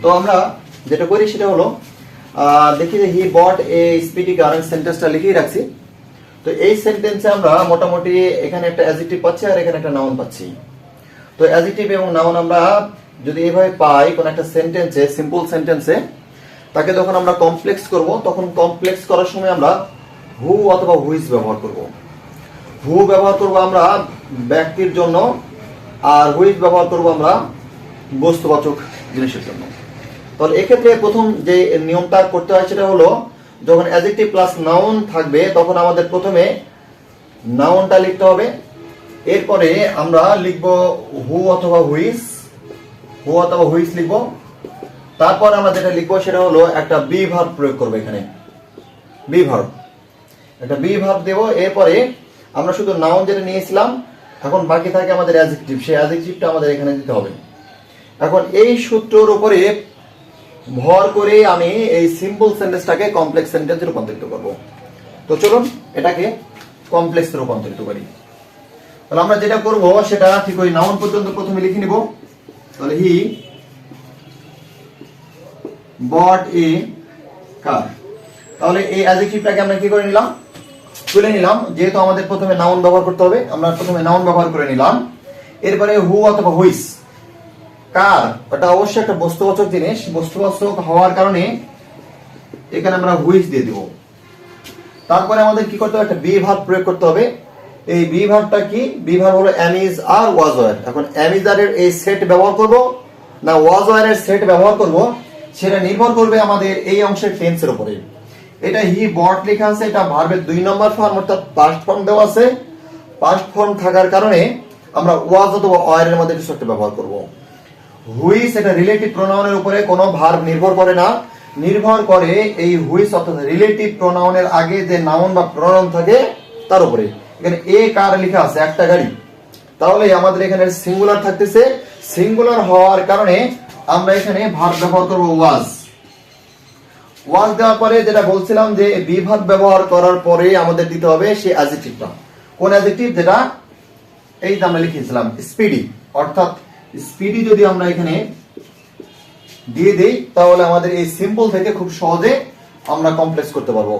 তো আমরা যেটা করি সেটা হলো দেখি যে হি বট এ স্পিডি কার, সেন্টেন্সটা লিখেই রাখছি। তো এই সেন্টেন্সে আমরা মোটামুটি এখানে একটা অ্যাডজেক্টিভ পাচ্ছি আর এখানে একটা নাউন পাচ্ছি। তো অ্যাডজেক্টিভ এবং নাউন আমরা যদি এইভাবে পাই কোন একটা সেন্টেন্সে, সিম্পল সেন্টেন্সে, তাকে যখন আমরা কমপ্লেক্স করব তখন কমপ্লেক্স করার সময় আমরা হু অথবা হুইজ ব্যবহার করব। হু ব্যবহার করব আমরা ব্যক্তির জন্য, আর হুইজ ব্যবহার করব আমরা বস্তুবাচক জিনিসের জন্য। তাহলে এক্ষেত্রে প্রথম যে নিয়মটা করতে হয় সেটা হলো যখন অ্যাডজেক্টিভ প্লাস নাউন থাকবে তখন আমাদের প্রথমে নাউনটা লিখতে হবে, এরপরে আমরা লিখব হু অথবা হুইজ, হু অথবা হুইজ লিখব। তারপর আমরা যেটা লিখবো সেটা হলো একটা বি ভার্ব প্রয়োগ করবো, এখানে বি ভার্ব, একটা বি ভার্ব দেব। এরপরে আমরা শুধু নাউন যেটা নিয়েছিলাম, এখন বাকি থাকে আমাদের অ্যাডজেক্টিভ, সেই অ্যাডজেক্টিভটা আমাদের এখানে দিতে হবে। এখন এই সূত্রের উপরে ভর করে আমি এই সিম্পল সেন্টেন্সটাকে কমপ্লেক্স সেন্টেন্সে রূপান্তরিত করব। তো চলুন এটাকে কমপ্লেক্সে রূপান্তরিত করি। তাহলে আমরা যেটা করব সেটা ঠিক ওই নাউন পর্যন্ত প্রথমে লিখে নিব। তাহলে হি বট এ কার, তাহলে এই অ্যাডজেক্টিভটাকে আমরা কি করে নিলাম, তুলে নিলাম। যেহেতু আমাদের প্রথমে নাউন ব্যবহার করতে হবে, আমরা প্রথমে নাউন ব্যবহার করে নিলাম। এরপরে হু অথবা হুইজ, কার ওটা অবশ্যই একটা বস্তুবাচক জিনিস, বস্তুবাচক হওয়ার কারণে এখানে আমরা হুইজ দিয়ে দিব। তারপরে আমাদের কি করতে হবে, একটা বি ভার্ব প্রয়োগ করতে হবে। এই বি ভার্বটা কি, বি ভার্ব হলো am is are was were. এখন এম ইজ আর এর এই সেট ব্যবহার করব না ওয়াজ ওয়ার এর সেট ব্যবহার করব, সেটা নির্ভর করবে আমাদের এই অংশের টেন্সের উপরে। এটা হি বট লেখা আছে, এটা ভার্বের 2 নম্বর ফর্ম অর্থাৎ পাস্ট ফর্ম দেওয়া আছে। পাস্ট ফর্ম থাকার কারণে আমরা ওয়াজ অথবা ওয়ার এর মধ্যে কিছু একটা ব্যবহার করব। হুইজ এটা রিলেটিভ প্রোনাউনের উপরে কোনো ভার্ব নির্ভর করে না, নির্ভর করে এই হুইজ অর্থাৎ রিলেটিভ প্রোনাউনের আগে যে নাউন বা প্রোনাউন থাকে তার উপরে। এখানে এ কার লেখা আছে, একটা গাড়ি, তাহলে আমাদের এখানে সিঙ্গুলার থাকতেছে। সিঙ্গুলার হওয়ার কারণে আমরা এখানে ভার্ব ব্যবহার করব ওয়াজ। ওয়াজ দেওয়ার পরে যেটা বলছিলাম যে বি ভার্ব ব্যবহার করার পরে আমাদের দিতে হবে সেই অ্যাডজেক্টিভটা। কোন অ্যাডজেক্টিভ, যেটা এই যে আমরা লিখেছিলাম স্পিডি, অর্থাৎ স্পিডি যদি আমরা এখানে দিয়ে দেই তাহলে আমাদের এই সিম্পল থেকে খুব সহজে আমরা কমপ্লেক্স করতে পারবো।